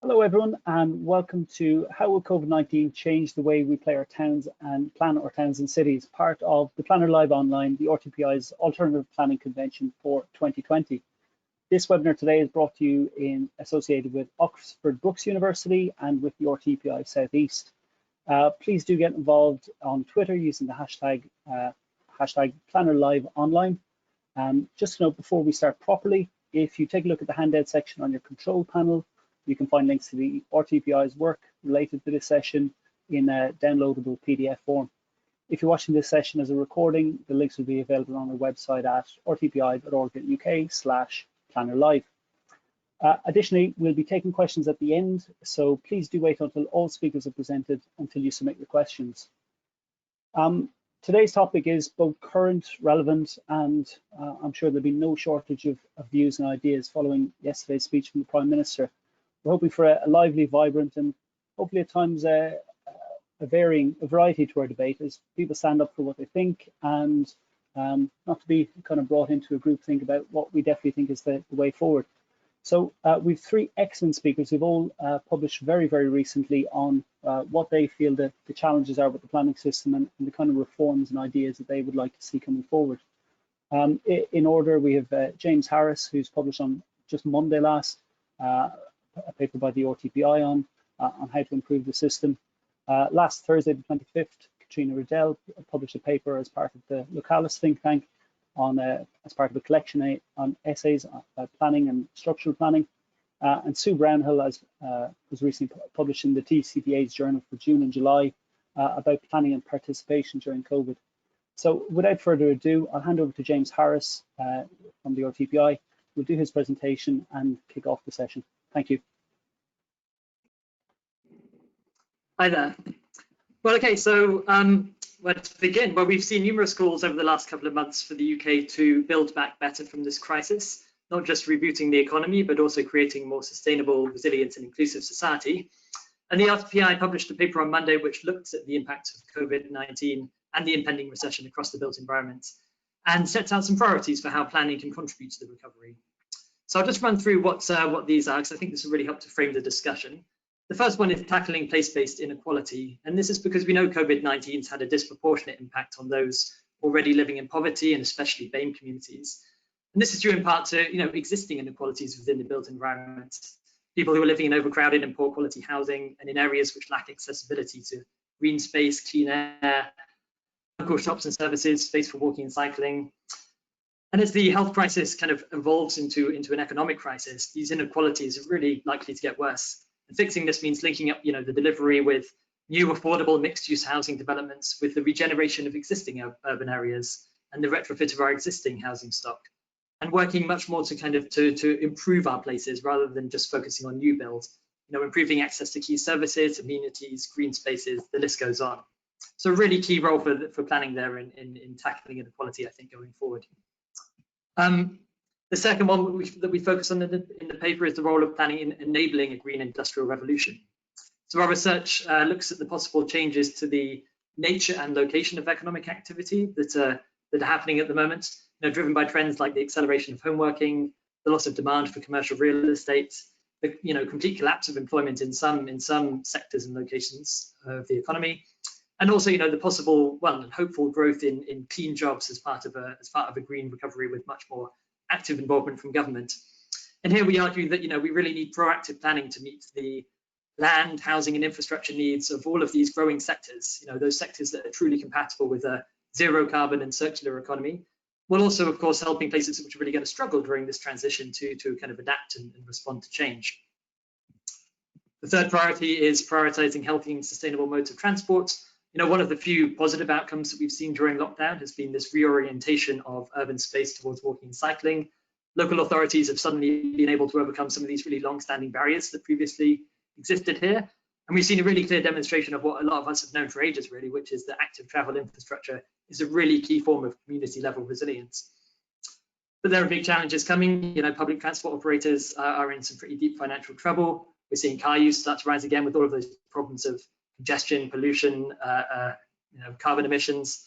Hello everyone and welcome to How Will COVID-19 Change the Way We Play Our Towns and Plan Our Towns and Cities, part of the Planner Live Online, the RTPI's Alternative Planning Convention for 2020. This webinar today is brought to you associated with Oxford Brookes University and with the RTPI South East. Please do get involved on Twitter using the hashtag Planner Live Online. Just to note before we start properly, if you take a look at the handout section on your control panel, you can find links to the RTPI's work related to this session in a downloadable PDF form. If you're watching this session as a recording, the links will be available on our website at rtpi.org.uk/plannerlive. Additionally, we'll be taking questions at the end, so please do wait until all speakers are presented until you submit your questions. Today's topic is both current, relevant, and I'm sure there'll be no shortage of views and ideas following yesterday's speech from the Prime Minister. We're hoping for a lively, vibrant, and hopefully at times a variety to our debate as people stand up for what they think and not to be kind of brought into a group think about what we definitely think is the way forward. So we've three excellent speakers who've all published very, very recently on what they feel the challenges are with the planning system and the kind of reforms and ideas that they would like to see coming forward. In order, we have James Harris, who's published on just Monday last, a paper by the RTPI on how to improve the system. Last Thursday, the 25th, Catriona Riddell published a paper as part of the Localis think tank on as part of a collection on essays about planning and structural planning. And Sue Brownill was recently published in the TCPA's journal for June and July about planning and participation during COVID. So without further ado, I'll hand over to James Harris from the RTPI. We'll do his presentation and kick off the session. Thank you. Hi there. Well, okay, so where to begin? Well, we've seen numerous calls over the last couple of months for the UK to build back better from this crisis, not just rebooting the economy, but also creating a more sustainable, resilient and inclusive society. And the RTPI published a paper on Monday which looks at the impact of COVID-19 and the impending recession across the built environment and sets out some priorities for how planning can contribute to the recovery. So I'll just run through what these are, because I think this will really help to frame the discussion. The first one is tackling place-based inequality, and this is because we know COVID-19 has had a disproportionate impact on those already living in poverty and especially BAME communities. And this is due in part to existing inequalities within the built environment. People who are living in overcrowded and poor quality housing and in areas which lack accessibility to green space, clean air, local shops and services, space for walking and cycling. And as the health crisis kind of evolves into an economic crisis, these inequalities are really likely to get worse. And fixing this means linking up, the delivery with new affordable mixed-use housing developments with the regeneration of existing urban areas and the retrofit of our existing housing stock, and working much more to improve our places rather than just focusing on new builds. Improving access to key services, amenities, green spaces, the list goes on. So a really key role for planning there in tackling inequality, I think, going forward. The second one that we focus on in the paper is the role of planning in enabling a green industrial revolution. So our research looks at the possible changes to the nature and location of economic activity that are happening at the moment, driven by trends like the acceleration of home working, the loss of demand for commercial real estate, the complete collapse of employment in some sectors and locations of the economy, and also the possible and hopeful growth in clean jobs as part of a green recovery with much more active involvement from government. And here we argue that we really need proactive planning to meet the land, housing and infrastructure needs of all of these growing sectors, those sectors that are truly compatible with a zero carbon and circular economy, while also of course helping places which are really going to struggle during this transition to kind of adapt and respond to change. The third priority is prioritizing healthy and sustainable modes of transport. One of the few positive outcomes that we've seen during lockdown has been this reorientation of urban space towards walking and cycling. Local authorities have suddenly been able to overcome some of these really long-standing barriers that previously existed here. And we've seen a really clear demonstration of what a lot of us have known for ages, really, which is that active travel infrastructure is a really key form of community-level resilience. But there are big challenges coming. Public transport operators are in some pretty deep financial trouble. We're seeing car use start to rise again with all of those problems of congestion, pollution, carbon emissions.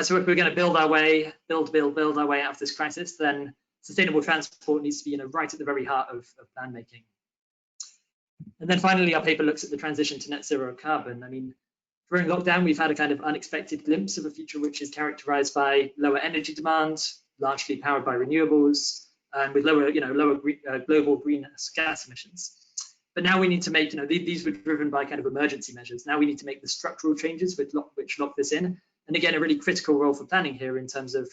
So if we're going to build our way out of this crisis, then sustainable transport needs to be right at the very heart of plan making. And then finally, our paper looks at the transition to net zero carbon. I mean, during lockdown, we've had a kind of unexpected glimpse of a future which is characterized by lower energy demand, largely powered by renewables, and with lower global greenhouse gas emissions. But now we need to make, these were driven by kind of emergency measures. Now we need to make the structural changes which lock this in. And again, a really critical role for planning here in terms of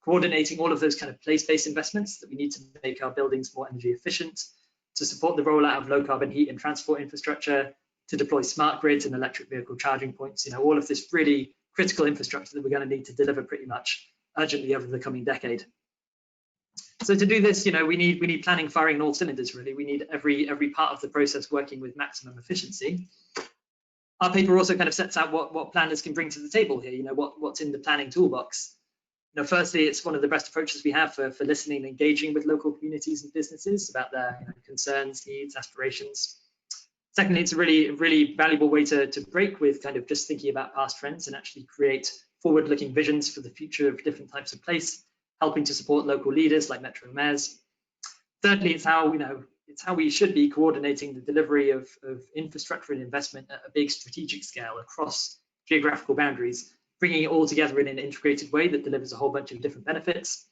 coordinating all of those kind of place-based investments that we need to make our buildings more energy efficient, to support the rollout of low carbon heat and transport infrastructure, to deploy smart grids and electric vehicle charging points, all of this really critical infrastructure that we're going to need to deliver pretty much urgently over the coming decade. So to do this, we need planning firing on all cylinders, really. We need every part of the process working with maximum efficiency. Our paper also kind of sets out what planners can bring to the table here, what's in the planning toolbox. Firstly, it's one of the best approaches we have for listening and engaging with local communities and businesses about their concerns, needs, aspirations. Secondly, it's a really valuable way to break with kind of just thinking about past trends and actually create forward-looking visions for the future of different types of place, helping to support local leaders like metro mayors. Thirdly, it's how we should be coordinating the delivery of infrastructure and investment at a big strategic scale across geographical boundaries, bringing it all together in an integrated way that delivers a whole bunch of different benefits.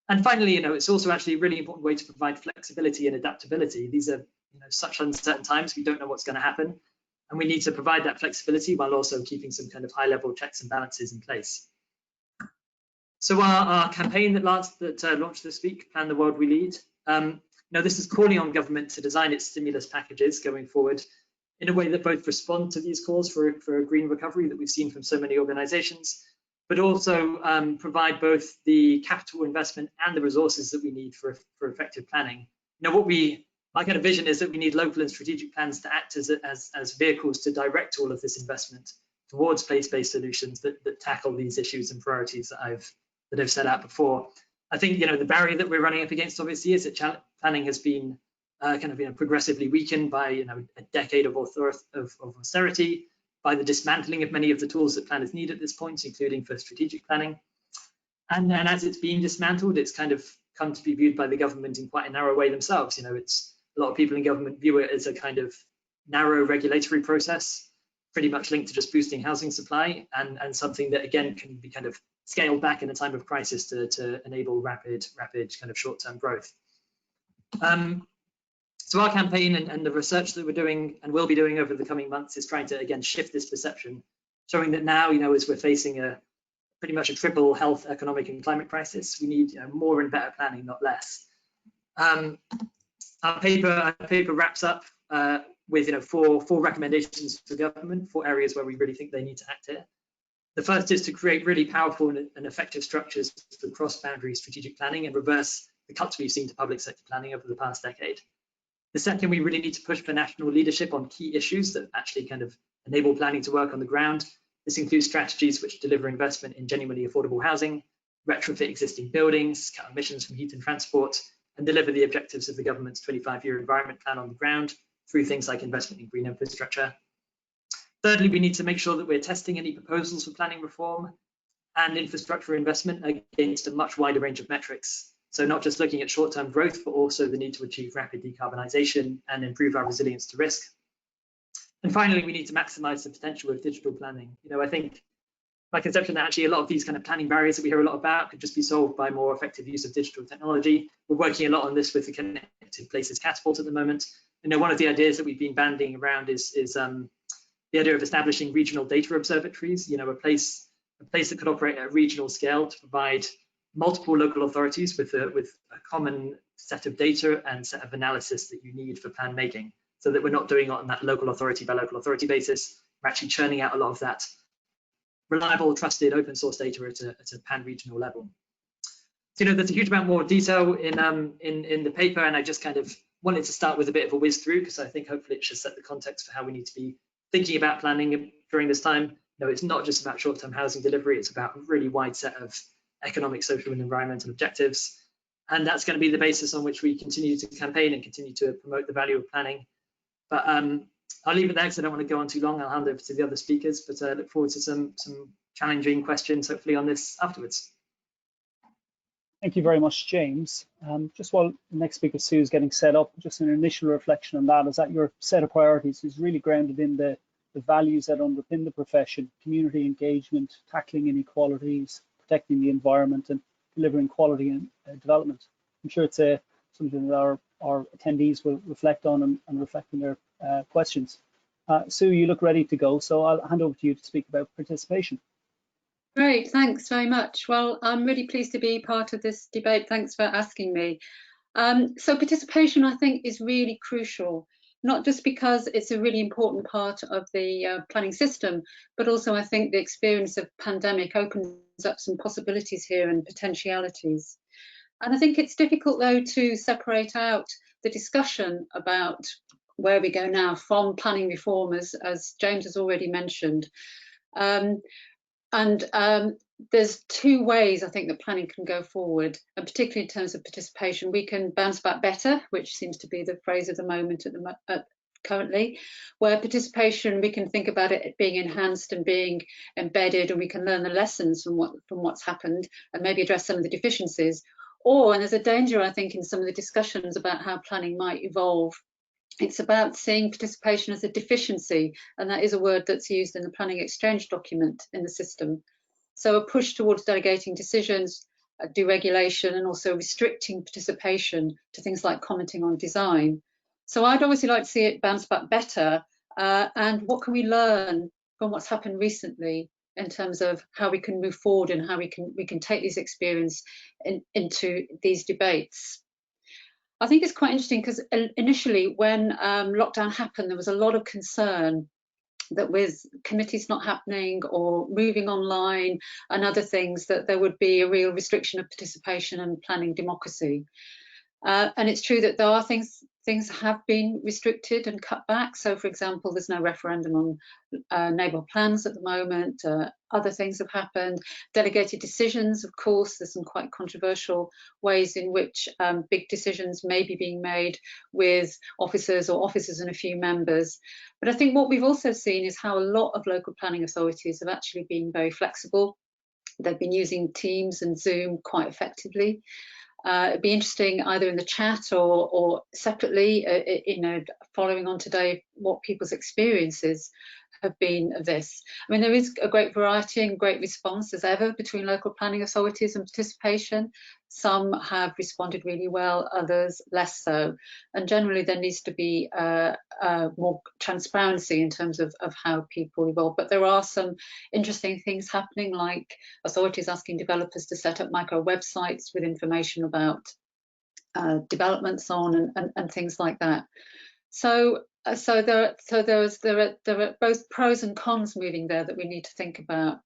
And finally, it's also actually a really important way to provide flexibility and adaptability. These are such uncertain times, we don't know what's going to happen, and we need to provide that flexibility while also keeping some kind of high-level checks and balances in place. So our campaign that launched this week, Plan the World We Lead, this is calling on government to design its stimulus packages going forward in a way that both respond to these calls for a green recovery that we've seen from so many organisations, but also provide both the capital investment and the resources that we need for effective planning. My kind of vision is that we need local and strategic plans to act as vehicles to direct all of this investment towards place-based solutions that tackle these issues and priorities that I've set out before. I think the barrier that we're running up against obviously is that planning has been progressively weakened by a decade of austerity, by the dismantling of many of the tools that planners need at this point, including for strategic planning. And as it's being dismantled, it's kind of come to be viewed by the government in quite a narrow way themselves. It's a lot of people in government view it as a kind of narrow regulatory process, pretty much linked to just boosting housing supply, and something that again can be kind of scaled back in a time of crisis to enable rapid kind of short-term growth. So our campaign and the research that we're doing and will be doing over the coming months is trying to again shift this perception, showing that now as we're facing pretty much a triple health, economic, and climate crisis, we need more and better planning, not less. Our paper wraps up with four recommendations for government, 4 areas where we really think they need to act here. The first is to create really powerful and effective structures for cross-boundary strategic planning and reverse the cuts we've seen to public sector planning over the past decade. The second, we really need to push for national leadership on key issues that actually kind of enable planning to work on the ground. This includes strategies which deliver investment in genuinely affordable housing, retrofit existing buildings, cut emissions from heat and transport, and deliver the objectives of the government's 25-year environment plan on the ground through things like investment in green infrastructure. Thirdly, we need to make sure that we're testing any proposals for planning reform and infrastructure investment against a much wider range of metrics. So not just looking at short-term growth, but also the need to achieve rapid decarbonisation and improve our resilience to risk. And finally, we need to maximise the potential of digital planning. I think my conception that actually a lot of these kind of planning barriers that we hear a lot about could just be solved by more effective use of digital technology. We're working a lot on this with the Connected Places Catapult at the moment. One of the ideas that we've been banding around is the idea of establishing regional data observatories. A place that could operate at a regional scale to provide multiple local authorities with a common set of data and set of analysis that you need for plan making, so that we're not doing it on that local authority by local authority basis. We're actually churning out a lot of that reliable, trusted, open source data at a pan-regional level. So, there's a huge amount more detail in the paper, and I just kind of wanted to start with a bit of a whiz through, because I think hopefully it should set the context for how we need to be thinking about planning during this time. It's not just about short-term housing delivery, it's about a really wide set of economic, social, and environmental objectives. And that's going to be the basis on which we continue to campaign and continue to promote the value of planning. But I'll leave it there because I don't want to go on too long. I'll hand over to the other speakers, but I look forward to some challenging questions, hopefully, on this afterwards. Thank you very much, James. Just while the next speaker, Sue, is getting set up, just an initial reflection on that is that your set of priorities is really grounded in the values that underpin the profession: community engagement, tackling inequalities, protecting the environment, and delivering quality and development. I'm sure it's something that our attendees will reflect on and reflect in their questions. Sue, you look ready to go, so I'll hand over to you to speak about participation. Great, thanks very much. Well, I'm really pleased to be part of this debate. Thanks for asking me. So participation, I think, is really crucial, not just because it's a really important part of the planning system, but also I think the experience of pandemic opens up some possibilities here and potentialities. And I think it's difficult, though, to separate out the discussion about where we go now from planning reform, as James has already mentioned. There's two ways I think that planning can go forward, and particularly in terms of participation. We can bounce back better, which seems to be the phrase of the moment currently, where participation, we can think about it being enhanced and being embedded, and we can learn the lessons from what's happened and maybe address some of the deficiencies. And there's a danger, I think, in some of the discussions about how planning might evolve. It's about seeing participation as a deficiency, and that is a word that's used in the planning exchange document in the system. So a push towards delegating decisions, deregulation, and also restricting participation to things like commenting on design. So I'd obviously like to see it bounce back better, and what can we learn from what's happened recently in terms of how we can move forward and how we can take these experience into these debates. I think it's quite interesting because initially when lockdown happened, there was a lot of concern that with committees not happening or moving online and other things, that there would be a real restriction of participation and planning democracy. And it's true that there are things have been restricted and cut back. So, for example, there's no referendum on neighbourhood plans at the moment. Other things have happened. Delegated decisions, of course, there's some quite controversial ways in which big decisions may be being made with officers and a few members. But I think what we've also seen is how a lot of local planning authorities have actually been very flexible. They've been using Teams and Zoom quite effectively. It'd be interesting either in the chat or separately, following on today, what people's experiences have been of this. I mean, there is a great variety and great response as ever between local planning authorities and participation. Some have responded really well, others less so. And generally there needs to be more transparency in terms of how people evolve. But there are some interesting things happening, like authorities asking developers to set up micro websites with information about developments on and things like that. So there are both pros and cons moving there that we need to think about.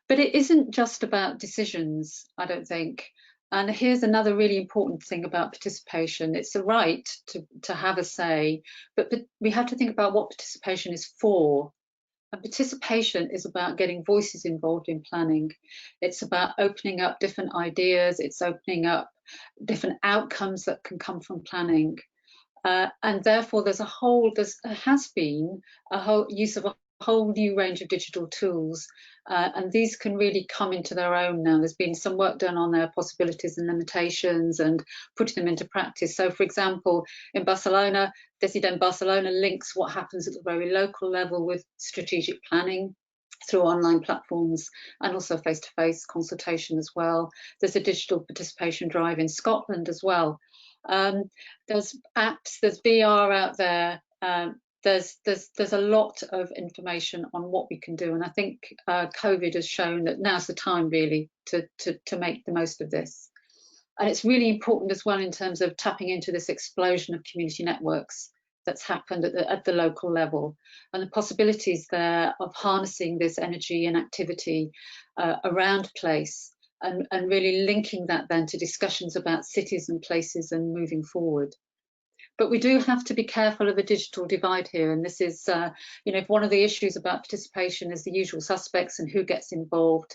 But it isn't just about decisions, I don't think. And here's another really important thing about participation. It's a right to have a say, but we have to think about what participation is for. And participation is about getting voices involved in planning. It's about opening up different ideas. It's opening up different outcomes that can come from planning. And therefore, there has been a whole use of a whole new range of digital tools, and these can really come into their own now. There's been some work done on their possibilities and limitations and putting them into practice. So, for example, in Barcelona, Decidem Barcelona links what happens at the very local level with strategic planning through online platforms and also face-to-face consultation as well. There's a digital participation drive in Scotland as well. There's apps, there's VR out there. There's a lot of information on what we can do, and I think COVID has shown that now's the time really to make the most of this. And it's really important as well in terms of tapping into this explosion of community networks that's happened at the local level, and the possibilities there of harnessing this energy and activity around place. And really linking that then to discussions about cities and places and moving forward. But we do have to be careful of a digital divide here. And this is, if one of the issues about participation is the usual suspects and who gets involved,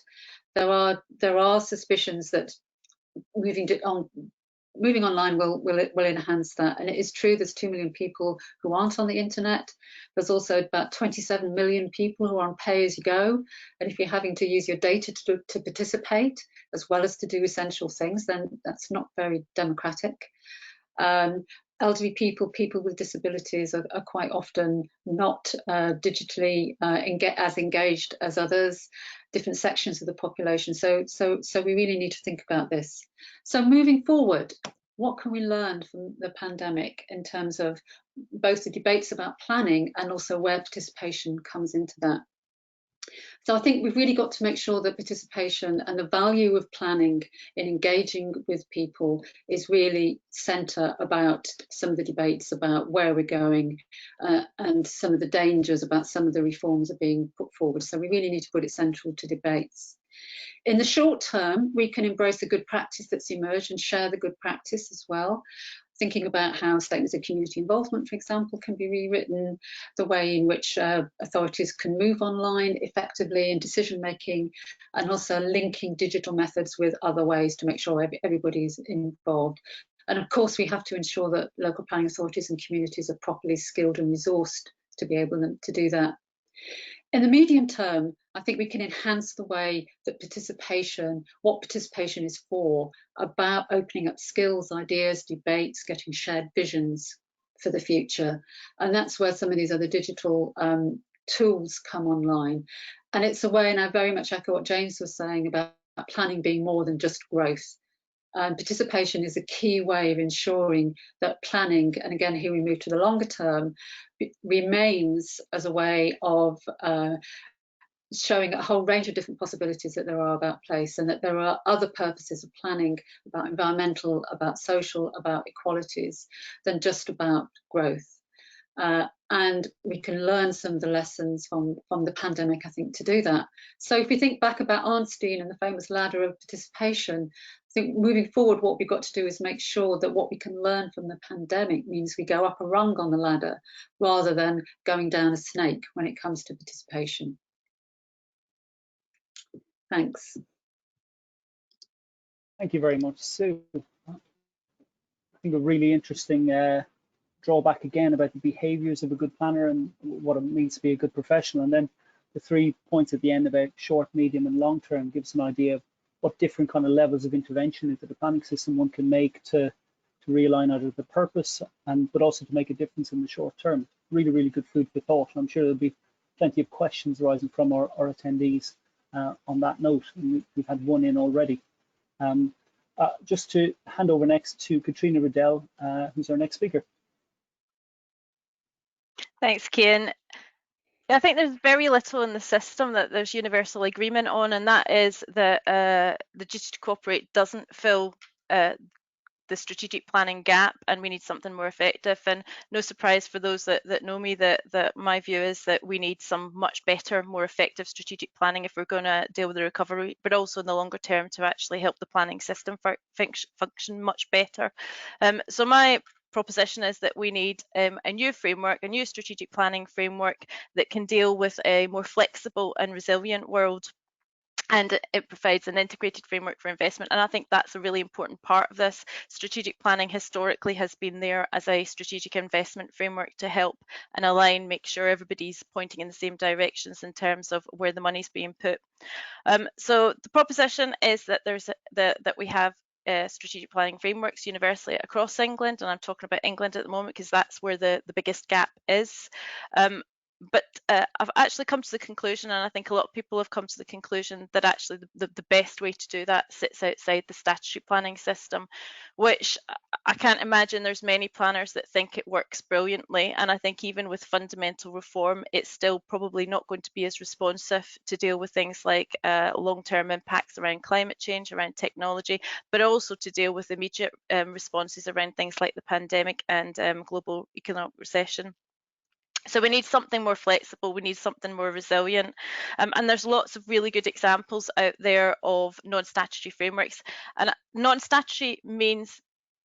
there are suspicions that moving on moving online will enhance that. And it is true there's 2 million people who aren't on the internet. There's also about 27 million people who are on pay-as-you-go. And if you're having to use your data to participate as well as to do essential things, then that's not very democratic. Elderly people, people with disabilities are quite often not digitally as engaged as others, different sections of the population. So we really need to think about this. So moving forward, what can we learn from the pandemic in terms of both the debates about planning and also where participation comes into that? So I think we've really got to make sure that participation and the value of planning in engaging with people is really centre about some of the debates about where we're going and some of the dangers about some of the reforms are being put forward. So we really need to put it central to debates. In the short term, we can embrace the good practice that's emerged and share the good practice as well. Thinking about how statements of community involvement, for example, can be rewritten, the way in which authorities can move online effectively in decision making, and also linking digital methods with other ways to make sure everybody's involved. And of course, we have to ensure that local planning authorities and communities are properly skilled and resourced to be able to do that. In the medium term, I think we can enhance the way that participation, what participation is for, about opening up skills, ideas, debates, getting shared visions for the future. And that's where some of these other digital tools come online. And it's a way, and I very much echo what James was saying about planning being more than just growth. Participation is a key way of ensuring that planning, and again here we move to the longer term, remains as a way of showing a whole range of different possibilities that there are about place, and that there are other purposes of planning about environmental, about social, about equalities than just about growth. And we can learn some of the lessons from the pandemic, I think, to do that. So if we think back about Arnstein and the famous ladder of participation, I think moving forward, what we've got to do is make sure that what we can learn from the pandemic means we go up a rung on the ladder rather than going down a snake when it comes to participation. Thanks. Thank you very much, Sue. I think a really interesting drawback again about the behaviours of a good planner and what it means to be a good professional. And then the 3 points at the end about short, medium and long term gives an idea of what different kind of levels of intervention into the planning system one can make to realign either the purpose but also to make a difference in the short term. Really, really good food for thought. I'm sure there'll be plenty of questions arising from our attendees on that note. And we've had one in already. Just to hand over next to Catriona Riddell, who's our next speaker. Thanks, Cian. I think there's very little in the system that there's universal agreement on, and that is that the duty to cooperate doesn't fill the strategic planning gap, and we need something more effective. And no surprise for those that know me that my view is that we need some much better, more effective strategic planning if we're going to deal with the recovery, but also in the longer term to actually help the planning system function much better. So my proposition is that we need a new framework, a new strategic planning framework that can deal with a more flexible and resilient world. And it provides an integrated framework for investment. And I think that's a really important part of this. Strategic planning historically has been there as a strategic investment framework to help and align, make sure everybody's pointing in the same directions in terms of where the money's being put. So the proposition is that that we have strategic planning frameworks universally across England, and I'm talking about England at the moment because that's where the biggest gap is. But I've actually come to the conclusion, and I think a lot of people have come to the conclusion, that actually the best way to do that sits outside the statutory planning system, which I can't imagine there's many planners that think it works brilliantly. And I think even with fundamental reform, it's still probably not going to be as responsive to deal with things like long-term impacts around climate change, around technology, but also to deal with immediate responses around things like the pandemic and global economic recession. So we need something more flexible, we need something more resilient, and there's lots of really good examples out there of non-statutory frameworks. And non-statutory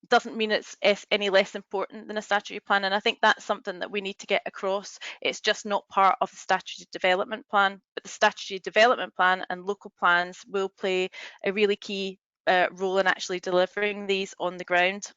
doesn't mean it's any less important than a statutory plan, and I think that's something that we need to get across. It's just not part of the statutory development plan, but the statutory development plan and local plans will play a really key role in actually delivering these on the ground.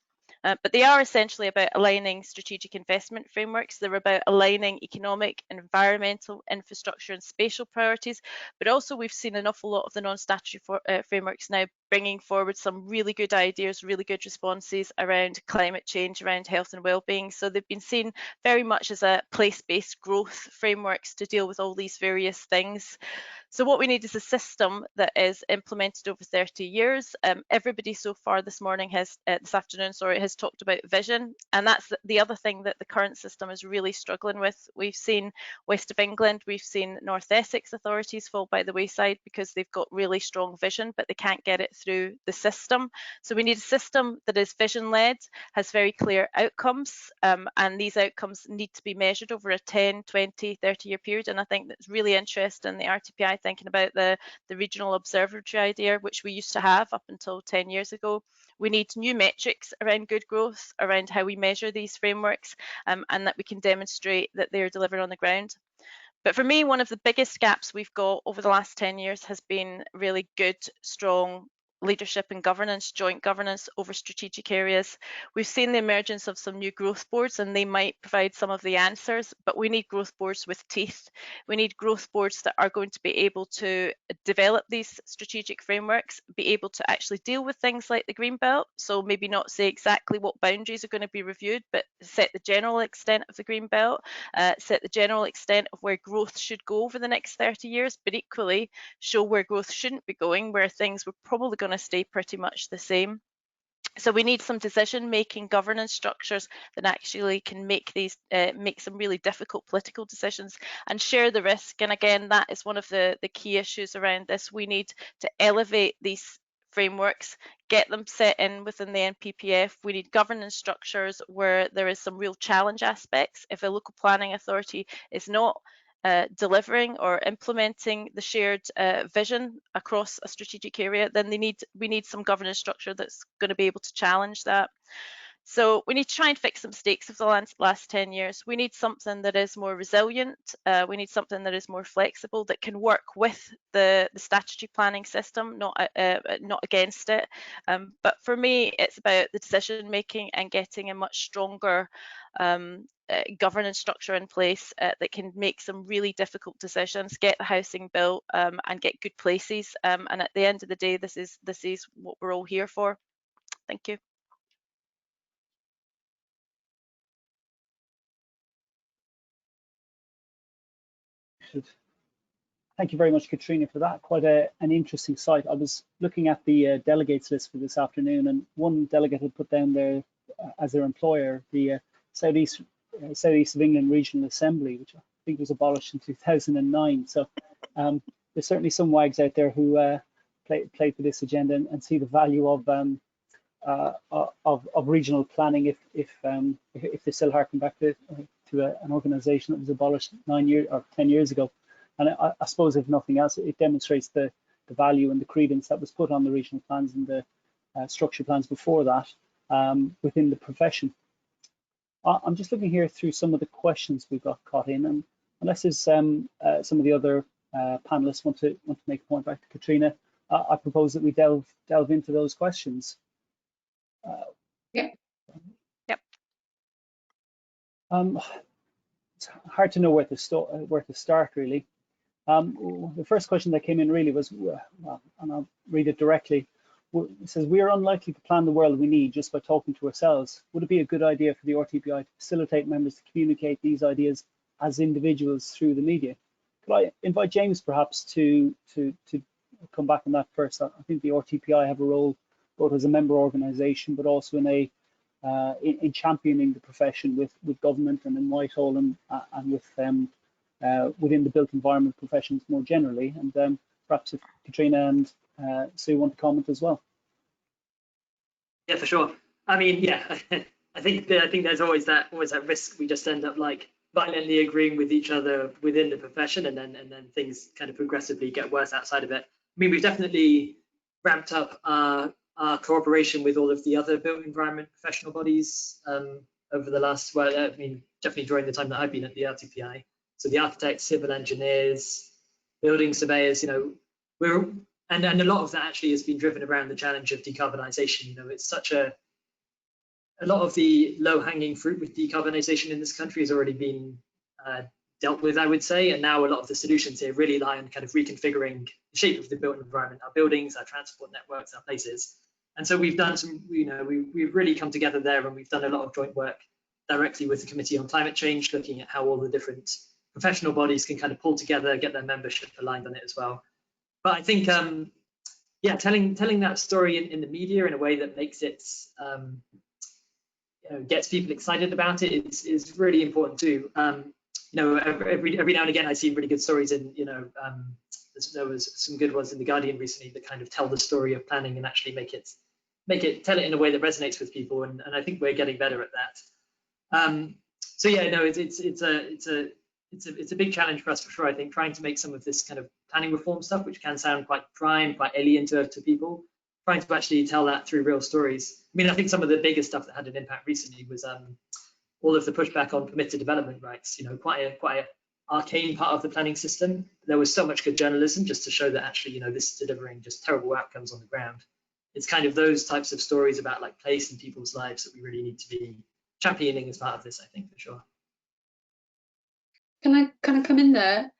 But they are essentially about aligning strategic investment frameworks. They're about aligning economic, environmental, infrastructure and spatial priorities. But also we've seen an awful lot of the non-statutory frameworks now bringing forward some really good ideas, really good responses around climate change, around health and wellbeing. So they've been seen very much as a place-based growth frameworks to deal with all these various things. So what we need is a system that is implemented over 30 years. Everybody so far this morning has, this afternoon, sorry, has talked about vision. And that's the other thing that the current system is really struggling with. We've seen West of England, we've seen North Essex authorities fall by the wayside because they've got really strong vision, but they can't get it through the system. So we need a system that is vision-led, has very clear outcomes, and these outcomes need to be measured over a 10, 20, 30-year period. And I think that's really interesting, the RTPI thinking about the regional observatory idea, which we used to have up until 10 years ago. We need new metrics around good growth, around how we measure these frameworks, and that we can demonstrate that they're delivered on the ground. But for me, one of the biggest gaps we've got over the last 10 years has been really good, strong leadership and governance, joint governance over strategic areas. We've seen the emergence of some new growth boards, and they might provide some of the answers, but we need growth boards with teeth. We need growth boards that are going to be able to develop these strategic frameworks, be able to actually deal with things like the green belt. So maybe not say exactly what boundaries are going to be reviewed, but set the general extent of the green belt, set the general extent of where growth should go over the next 30 years, but equally show where growth shouldn't be going, where things were probably going to stay pretty much the same. So we need some decision-making governance structures that actually can make these make some really difficult political decisions and share the risk. And again, that is one of the key issues around this. We need to elevate these frameworks, get them set in within the NPPF. We need governance structures where there is some real challenge aspects. If a local planning authority is not delivering or implementing the shared vision across a strategic area, then we need some governance structure that's going to be able to challenge that. So we need to try and fix some mistakes of the last 10 years. We need something that is more resilient. We need something that is more flexible, that can work with the statutory planning system, not against it. But for me, it's about the decision making and getting a much stronger governance structure in place that can make some really difficult decisions, get the housing built, and get good places. And at the end of the day, this is what we're all here for. Thank you. Thank you very much, Catriona, for that. Quite an interesting site. I was looking at the delegates list for this afternoon, and one delegate had put down there as their employer the South East of England Regional Assembly, which I think was abolished in 2009. So there's certainly some wags out there who play for this agenda and see the value of regional planning if they still harken back to an organisation that was abolished 9 years or 10 years ago. And I suppose, if nothing else, it demonstrates the value and the credence that was put on the regional plans and the structure plans before that within the profession. I'm just looking here through some of the questions we've got caught in, and unless there's some of the other panelists want to make a point back to Catriona, I propose that we delve into those questions. Yeah. Yep. It's hard to know where to start really. The first question that came in really was, and I'll read it directly. It says, we are unlikely to plan the world we need just by talking to ourselves. Would it be a good idea for the RTPI to facilitate members to communicate these ideas as individuals through the media? Could I invite James perhaps to come back on that first? I think the RTPI have a role both as a member organisation, but also in championing the profession with government and in Whitehall and with within the built environment professions more generally. And perhaps if Catriona and Sue want to comment as well. Yeah, for sure. I mean, yeah, I think there's always that risk we just end up like violently agreeing with each other within the profession, and then things kind of progressively get worse outside of it. I mean, we've definitely ramped up our cooperation with all of the other built environment professional bodies over the last, well, I mean, definitely during the time that I've been at the RTPI. So the architects, civil engineers, building surveyors, you know, And a lot of that actually has been driven around the challenge of decarbonisation. You know, it's such a lot of the low-hanging fruit with decarbonisation in this country has already been dealt with, I would say, and now a lot of the solutions here really lie on kind of reconfiguring the shape of the built environment, our buildings, our transport networks, our places. And so we've done some, you know, we've really come together there, and we've done a lot of joint work directly with the Committee on Climate Change, looking at how all the different professional bodies can kind of pull together, get their membership aligned on it as well. But I think, yeah, telling that story in the media in a way that makes it, you know, gets people excited about it is really important too. You know, every now and again, I see really good stories in, you know, there was some good ones in The Guardian recently that kind of tell the story of planning and actually tell it in a way that resonates with people, and I think we're getting better at that. So yeah, no, it's a big challenge for us for sure. I think trying to make some of this kind of planning reform stuff, which can sound quite dry and quite alien to people, trying to actually tell that through real stories. I mean, I think some of the biggest stuff that had an impact recently was all of the pushback on permitted development rights. You know, quite a arcane part of the planning system. There was so much good journalism just to show that actually, you know, this is delivering just terrible outcomes on the ground. It's kind of those types of stories about like place and people's lives that we really need to be championing as part of this, I think, for sure. Can I kind of come in there?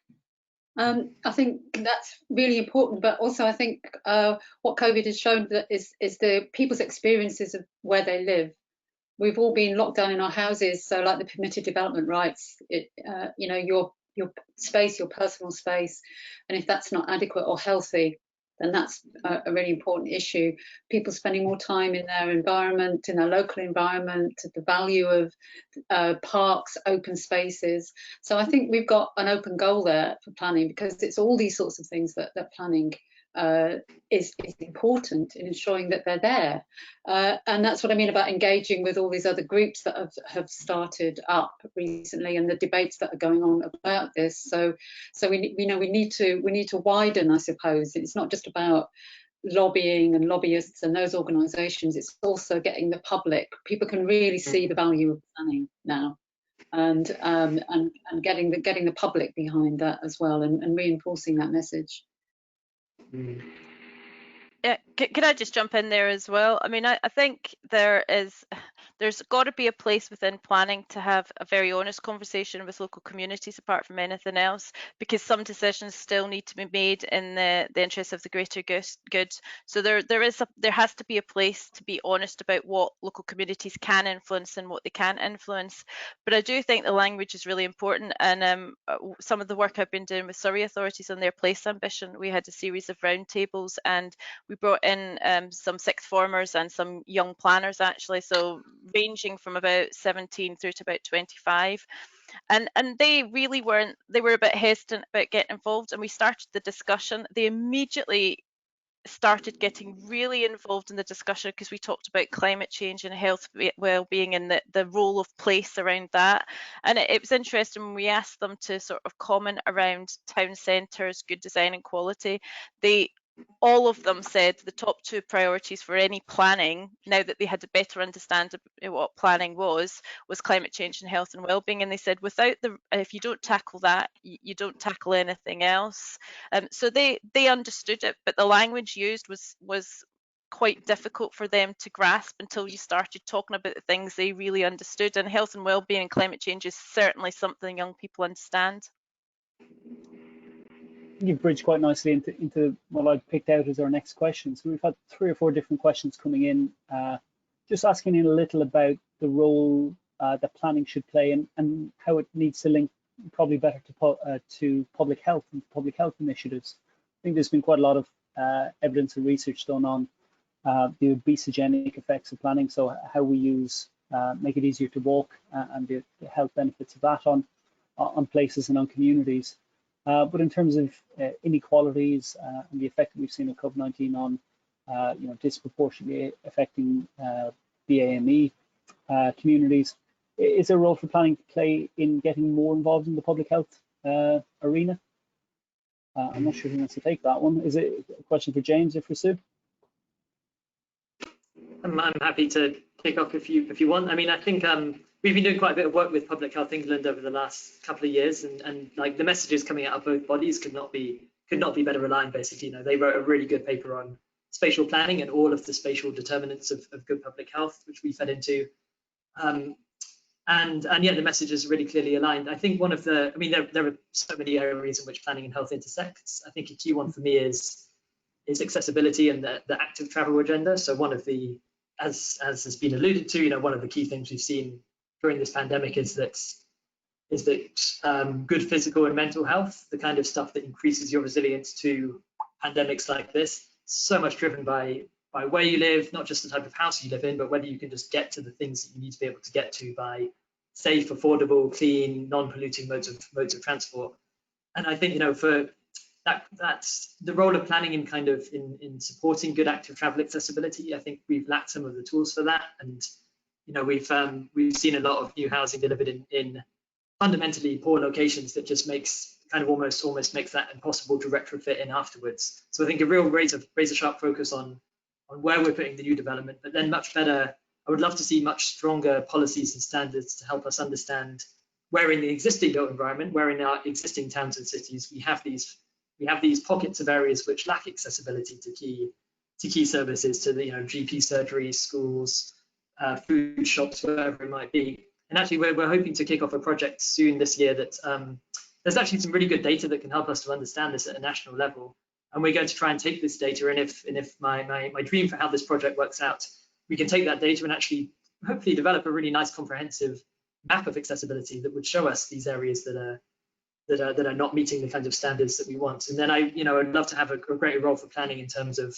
I think that's really important, but also I think what COVID has shown that is the people's experiences of where they live. We've all been locked down in our houses, so like the permitted development rights, you know, your space, your personal space, and if that's not adequate or healthy, then that's a really important issue. People spending more time in their environment, in their local environment, the value of parks, open spaces. So I think we've got an open goal there for planning, because it's all these sorts of things that planning is important in ensuring that they're there. And that's what I mean about engaging with all these other groups that have started up recently, and the debates that are going on about this. So we need to widen, I suppose. It's not just about lobbying and lobbyists and those organisations. It's also getting the public. People can really see the value of planning now, and getting the public behind that as well, and reinforcing that message. Yeah, can I just jump in there as well? I mean, I think there's got to be a place within planning to have a very honest conversation with local communities apart from anything else, because some decisions still need to be made in the interest of the greater good. So there has to be a place to be honest about what local communities can influence and what they can't influence. But I do think the language is really important, and some of the work I've been doing with Surrey authorities on their place ambition, we had a series of roundtables, and we brought in some sixth formers and some young planners actually, so ranging from about 17 through to about 25, and they really they were a bit hesitant about getting involved, and we started the discussion. They immediately started getting really involved in the discussion because we talked about climate change and health, well-being, and the role of place around that. And it was interesting when we asked them to sort of comment around town centres, good design and quality. All of them said the top two priorities for any planning, now that they had a better understanding of what planning was climate change and health and well-being. And they said, if you don't tackle that, you don't tackle anything else. So they understood it, but the language used was quite difficult for them to grasp until you started talking about the things they really understood. And health and well-being and climate change is certainly something young people understand. You've bridged quite nicely into what I picked out as our next question. So we've had 3 or 4 different questions coming in, just asking you a little about the role that planning should play, and how it needs to link probably better to public health and public health initiatives. I think there's been quite a lot of evidence and research done on the obesogenic effects of planning, so how we make it easier to walk, and the health benefits of that on places and on communities. But in terms of inequalities and the effect that we've seen of COVID-19 on, disproportionately affecting the AME communities, is there a role for planning to play in getting more involved in the public health arena? I'm not sure who wants to take that one. Is it a question for James or for Sue? I'm happy to kick off if you want. I mean, I think we've been doing quite a bit of work with Public Health England over the last couple of years, and like the messages coming out of both bodies could not be could not be better aligned, basically. They wrote a really good paper on spatial planning and all of the spatial determinants of good public health, which we fed into. And yeah, the message is really clearly aligned. I think one of the, there are so many areas in which planning and health intersects. I think a key one for me is accessibility and the active travel agenda. So one of the, as has been alluded to, one of the key things we've seen during this pandemic is that good physical and mental health, the kind of stuff that increases your resilience to pandemics like this, so much driven by where you live, not just the type of house you live in, but whether you can just get to the things that you need to be able to get to by safe, affordable, clean, non-polluting modes of transport. And I think, for that's the role of planning in supporting good active travel accessibility. I think we've lacked some of the tools for that, and we've seen a lot of new housing delivered in fundamentally poor locations that just makes almost makes that impossible to retrofit in afterwards. So I think a real razor sharp focus on where we're putting the new development, but then much better. I would love to see much stronger policies and standards to help us understand where in the existing built environment, where in our existing towns and cities, we have these pockets of areas which lack accessibility to key services, to the GP surgeries, schools, food shops, whatever it might be. And actually, we're hoping to kick off a project soon this year that there's actually some really good data that can help us to understand this at a national level. And we're going to try and take this data, and if my dream for how this project works out, we can take that data and actually hopefully develop a really nice comprehensive map of accessibility that would show us these areas that are not meeting the kinds of standards that we want. And then I'd love to have a greater role for planning in terms of,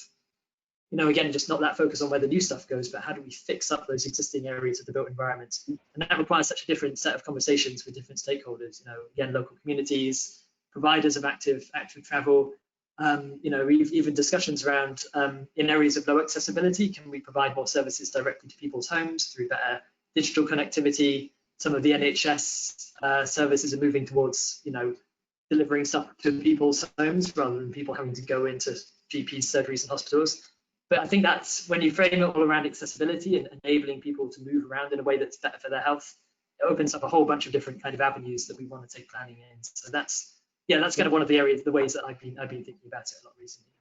again, just not that focus on where the new stuff goes, but how do we fix up those existing areas of the built environment? And that requires such a different set of conversations with different stakeholders, again, local communities, providers of active travel, even discussions around in areas of low accessibility, can we provide more services directly to people's homes through better digital connectivity? Some of the NHS services are moving towards, delivering stuff to people's homes rather than people having to go into GPs, surgeries and hospitals. But I think that's when you frame it all around accessibility and enabling people to move around in a way that's better for their health, it opens up a whole bunch of different kind of avenues that we want to take planning in. So that's kind of one of the areas, the ways that I've been thinking about it a lot recently.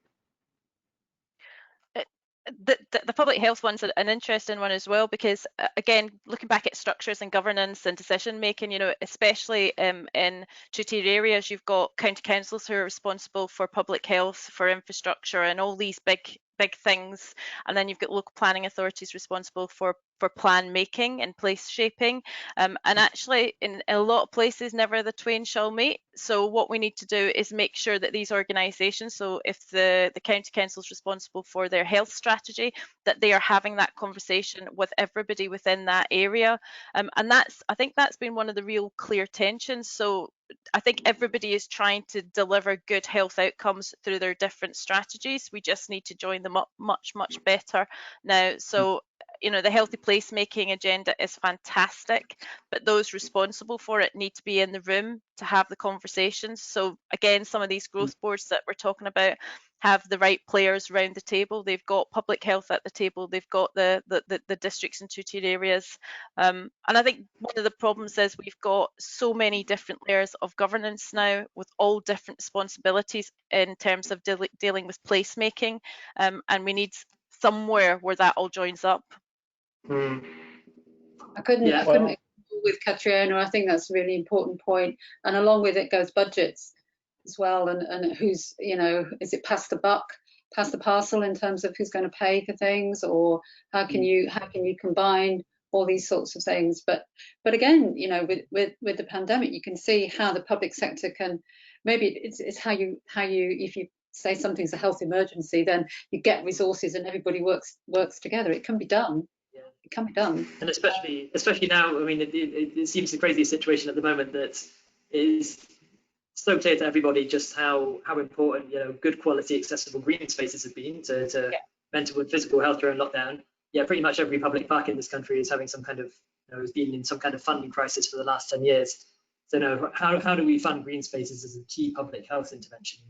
The public health one's an interesting one as well, because again, looking back at structures and governance and decision making, especially in two-tier areas, you've got county councils who are responsible for public health, for infrastructure and all these big things, and then you've got local planning authorities responsible for plan making and place shaping, and actually in a lot of places never the twain shall meet. So what we need to do is make sure that these organisations, so if the county council is responsible for their health strategy, that they are having that conversation with everybody within that area, and I think that's been one of the real clear tensions. So I think everybody is trying to deliver good health outcomes through their different strategies. We just need to join them up much better now. So the healthy placemaking agenda is fantastic, but those responsible for it need to be in the room to have the conversations. So again, some of these growth boards that we're talking about have the right players around the table. They've got public health at the table. They've got the districts and two-tier areas. And I think one of the problems is we've got so many different layers of governance now with all different responsibilities in terms of dealing with placemaking. And we need somewhere where that all joins up. I couldn't agree with Catriona. I think that's a really important point. And along with it goes budgets as well, and who's, is it pass the parcel in terms of who's going to pay for things, or how can you combine all these sorts of things? But again, with the pandemic, you can see how the public sector can, maybe it's how you if you say something's a health emergency, then you get resources and everybody works together. It can be done. It can be done. And especially now, it seems the crazy situation at the moment that is so clear to everybody just how important good quality accessible green spaces have been to mental and physical health during lockdown. Pretty much every public park in this country is having some kind of has been in some kind of funding crisis for the last 10 years. So how do we fund green spaces as a key public health intervention?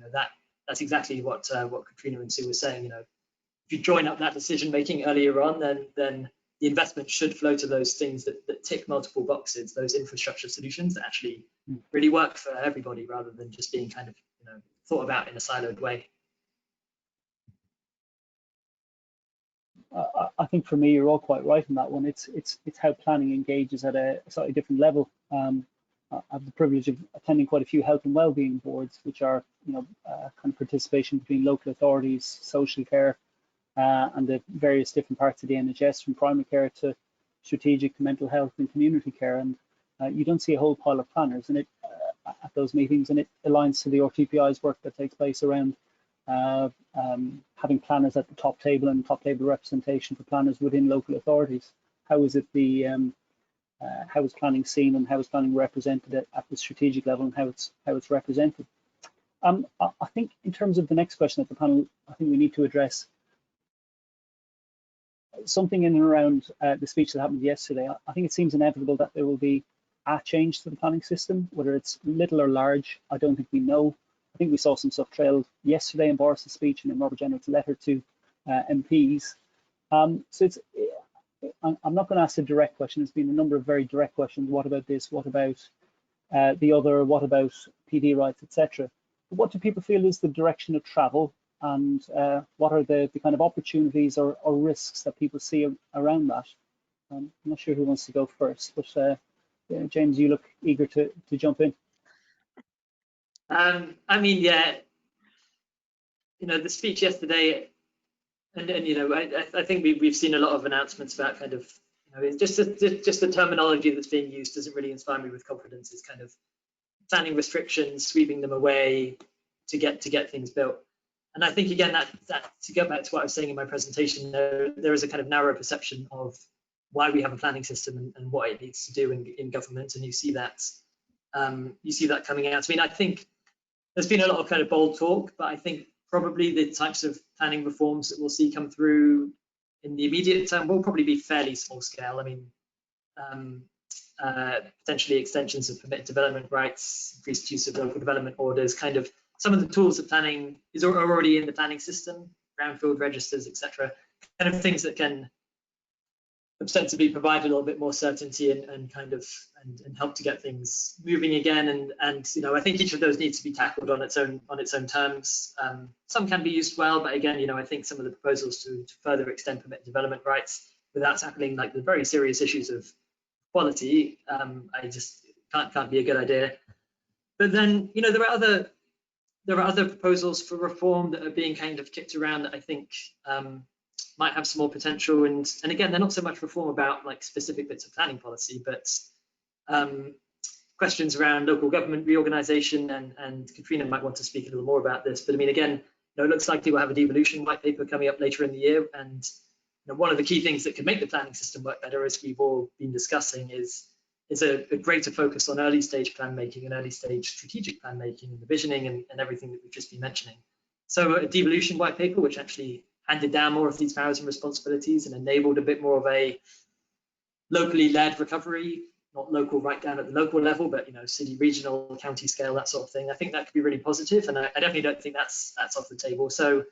That's exactly what Catriona and Sue were saying. If you join up that decision making earlier on, then the investment should flow to those things that tick multiple boxes, those infrastructure solutions that actually really work for everybody, rather than just being kind of thought about in a siloed way. I think for me, you're all quite right on that one. It's how planning engages at a slightly different level. I have the privilege of attending quite a few health and wellbeing boards, which are kind of participation between local authorities, social care, and the various different parts of the NHS, from primary care to strategic to mental health and community care. And you don't see a whole pile of planners in it at those meetings, and it aligns to the RTPI's work that takes place around having planners at the top table and top table representation for planners within local authorities. How is it how is planning seen, and how is planning represented at the strategic level, and how it's represented? I think in terms of the next question at the panel, I think we need to address something in and around the speech that happened yesterday. I think it seems inevitable that there will be a change to the planning system, whether it's little or large. I don't think we know. I think we saw some stuff trailed yesterday in Boris's speech and in Robert Jenrick's letter to MPs. So I'm not going to ask a direct question. There's been a number of very direct questions. What about this? What about the other? What about PD rights, etc.? What do people feel is the direction of travel, and what are the kind of opportunities or risks that people see around that? I'm not sure who wants to go first, but James, you look eager to jump in. I mean, yeah, the speech yesterday, and I think we've seen a lot of announcements about kind of, just the terminology that's being used doesn't really inspire me with confidence. It's kind of planning restrictions, sweeping them away to get things built. And I think, again, that to go back to what I was saying in my presentation, there is a kind of narrow perception of why we have a planning system and what it needs to do in government, and you see that coming out. I mean, I think there's been a lot of kind of bold talk, but I think probably the types of planning reforms that we'll see come through in the immediate term will probably be fairly small scale. I mean, potentially extensions of permitted development rights, increased use of local development orders, kind of some of the tools of planning are already in the planning system, brownfield registers, etc. Kind of things that can ostensibly provide a little bit more certainty and help to get things moving again. And I think each of those needs to be tackled on its own terms. Some can be used well, but again, I think some of the proposals to further extend permitted development rights without tackling like the very serious issues of quality, I just can't be a good idea. But then there are other proposals for reform that are being kind of kicked around that I think might have some more potential, and again, they're not so much reform about like specific bits of planning policy, but questions around local government reorganisation, and Catriona might want to speak a little more about this. But I mean, again, it looks like we'll have a devolution white paper coming up later in the year, and one of the key things that could make the planning system work better, as we've all been discussing, is a greater focus on early stage plan making and early stage strategic plan making and the visioning and everything that we've just been mentioning. So a devolution white paper, which actually handed down more of these powers and responsibilities and enabled a bit more of a locally led recovery, not local right down at the local level, but city, regional, county scale, that sort of thing. I think that could be really positive, and I definitely don't think that's off the table. So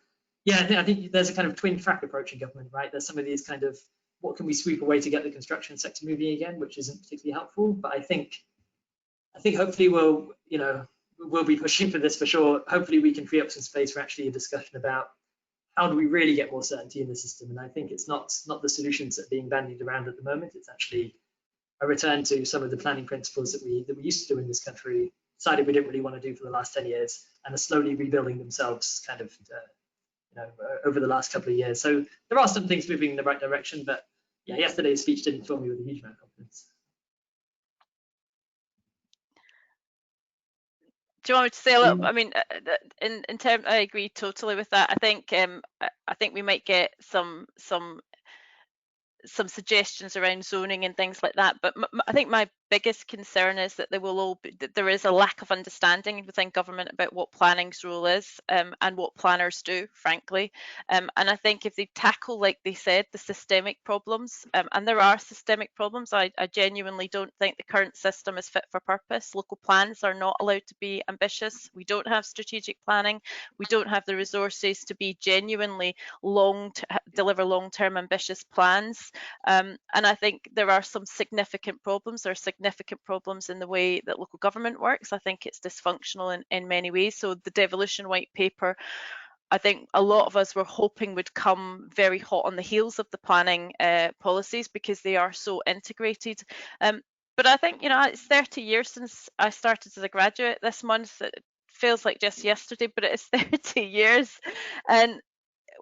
yeah, I think there's a kind of twin track approach in government, right? There's some of these kind of what can we sweep away to get the construction sector moving again, which isn't particularly helpful. But I think hopefully we'll be pushing for this for sure. Hopefully we can free up some space for actually a discussion about how do we really get more certainty in the system. And I think it's not the solutions that are being bandied around at the moment. It's actually a return to some of the planning principles that we used to do in this country, decided we didn't really want to do for the last 10 years, and are slowly rebuilding themselves kind of over the last couple of years. So there are some things moving in the right direction, but yeah, yesterday's speech didn't fill me with a huge amount of confidence. Do you want me to say a little? I mean, in terms, I agree totally with that. I think we might get some suggestions around zoning and things like that, but I think my biggest concern is that there is a lack of understanding within government about what planning's role is, and what planners do, frankly. And I think if they tackle, like they said, the systemic problems, and there are systemic problems, I genuinely don't think the current system is fit for purpose. Local plans are not allowed to be ambitious. We don't have strategic planning. We don't have the resources to be genuinely deliver long-term ambitious plans. And I think there are some significant problems. There are significant problems in the way that local government works. I think it's dysfunctional in many ways. So the devolution white paper, I think a lot of us were hoping would come very hot on the heels of the planning policies, because they are so integrated. But I think, it's 30 years since I started as a graduate this month. It feels like just yesterday, but it is 30 years. And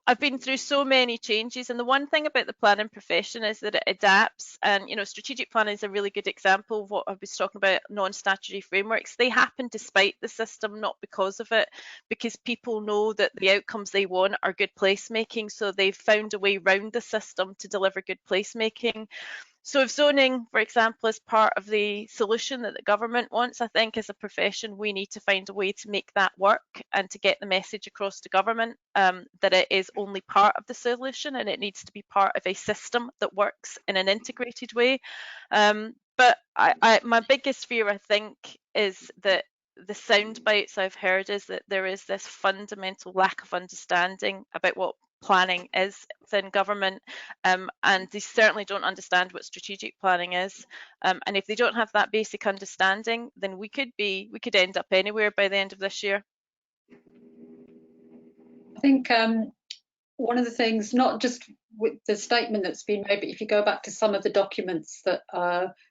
I've been through so many changes, and the one thing about the planning profession is that it adapts. And strategic planning is a really good example of what I was talking about, non-statutory frameworks. They happen despite the system, not because of it, because people know that the outcomes they want are good placemaking, so they've found a way around the system to deliver good placemaking. So if zoning, for example, is part of the solution that the government wants, I think as a profession, we need to find a way to make that work and to get the message across to government that it is only part of the solution, and it needs to be part of a system that works in an integrated way. But my biggest fear, I think, is that the sound bites I've heard is that there is this fundamental lack of understanding about what planning is within government, and they certainly don't understand what strategic planning is, and if they don't have that basic understanding, then we could end up anywhere by the end of this year. I think one of the things, not just with the statement that's been made, but if you go back to some of the documents that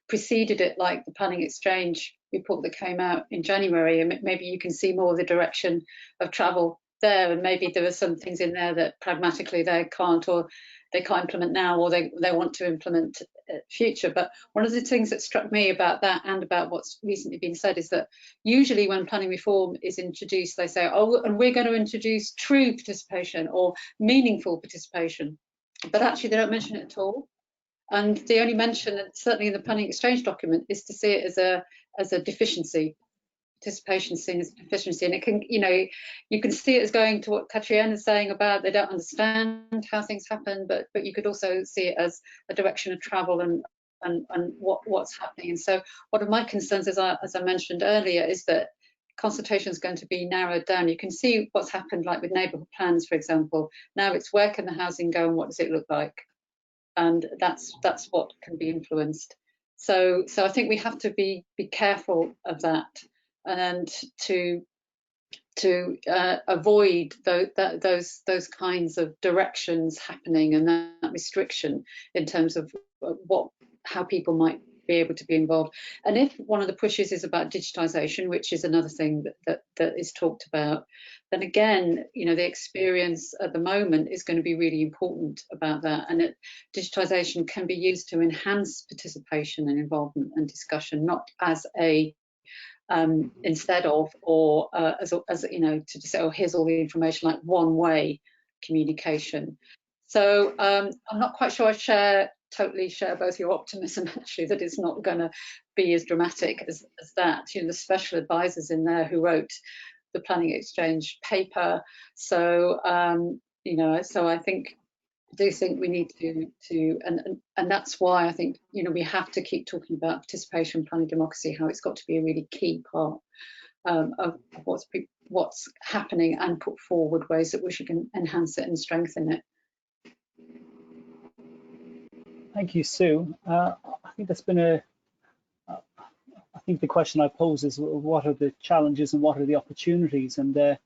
preceded it, like the planning exchange report that came out in January, and maybe you can see more of the direction of travel there, and maybe there are some things in there that pragmatically they can't implement now, or they want to implement future. But one of the things that struck me about that and about what's recently been said is that usually when planning reform is introduced, they say, oh, and we're going to introduce true participation or meaningful participation, but actually they don't mention it at all. And the only mention, certainly in the planning exchange document, is to see it as a deficiency. Participation seen as a deficiency, and it can, you can see it as going to what Catriona is saying about they don't understand how things happen, but you could also see it as a direction of travel and what's happening. And so one of my concerns, as I mentioned earlier, is that consultation is going to be narrowed down. You can see what's happened, like with neighbourhood plans, for example. Now it's where can the housing go and what does it look like, and that's what can be influenced. So I think we have to be careful of that, and to avoid those kinds of directions happening and that restriction in terms of how people might be able to be involved. And if one of the pushes is about digitisation, which is another thing that is talked about, then again, the experience at the moment is going to be really important about that. And digitisation can be used to enhance participation and involvement and discussion, not as a instead of, or as to just say, oh, here's all the information, like one-way communication. So I'm not quite sure I totally share both your optimism, actually, that it's not going to be as dramatic as that. The special advisors in there who wrote the planning exchange paper. So so I do think we need to and that's why I think we have to keep talking about participation, planning democracy, how it's got to be a really key part of what's happening, and put forward ways that we can enhance it and strengthen it. Thank you, Sue. I think that's been I think the question I pose is, what are the challenges and what are the opportunities? And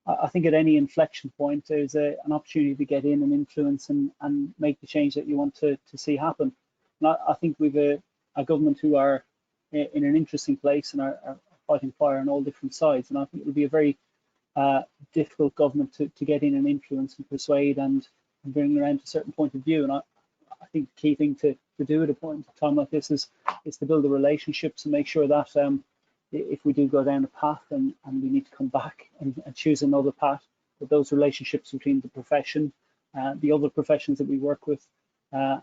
I think at any inflection point, there's an opportunity to get in and influence and make the change that you want to see happen. And I think we've a government who are in an interesting place and are fighting fire on all different sides. And I think it will be a very difficult government to get in and influence and persuade and bring around a certain point of view. And I think the key thing to do at a point in time like this is to build the relationships and make sure that if we do go down a path and we need to come back and choose another path, that those relationships between the profession, the other professions that we work with,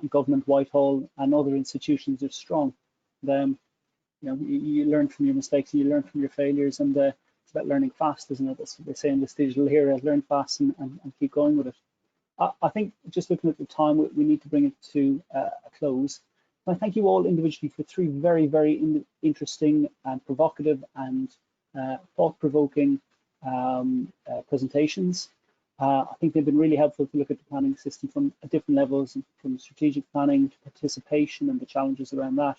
government, Whitehall, and other institutions are strong. You learn from your mistakes and you learn from your failures, and it's about learning fast, isn't it? That's what they say in this digital era: learn fast and keep going with it. I think just looking at the time, we need to bring it to a close. I thank you all individually for three very, very interesting and provocative and thought-provoking presentations. I think they've been really helpful to look at the planning system from different levels, from strategic planning to participation and the challenges around that.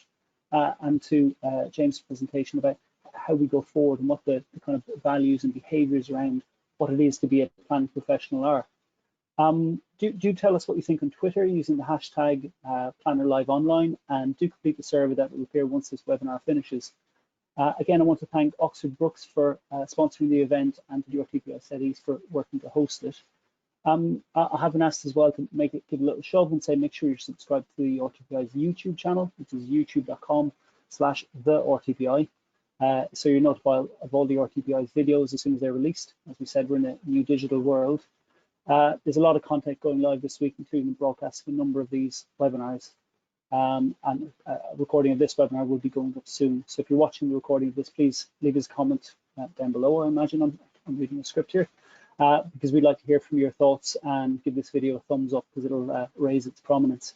and to James' presentation about how we go forward and what the kind of values and behaviours around what it is to be a planning professional are. Do tell us what you think on Twitter using the hashtag PlannerLiveOnline, and do complete the survey that will appear once this webinar finishes. Again, I want to thank Oxford Brookes for sponsoring the event and to the RTPI South East for working to host it. I have been asked as well to give a little shove and say make sure you're subscribed to the RTPI's YouTube channel, which is youtube.com/the-RTPI. So you're notified of all the RTPI's videos as soon as they're released. As we said, we're in a new digital world. There's a lot of content going live this week, including the broadcast of a number of these webinars. And a recording of this webinar will be going up soon. So if you're watching the recording of this, please leave us a comment down below. I imagine I'm reading a script here, because we'd like to hear from your thoughts and give this video a thumbs up because it'll raise its prominence.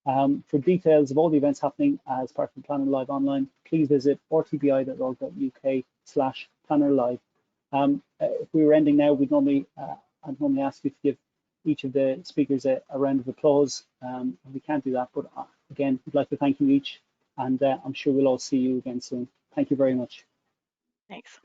For details of all the events happening as part of the Planner Live Online, please visit rtpi.org.uk/plannerlive. If we were ending now, I'd normally ask you to give each of the speakers a round of applause. We can't do that, but again, we'd like to thank you each, and I'm sure we'll all see you again soon. Thank you very much. Thanks.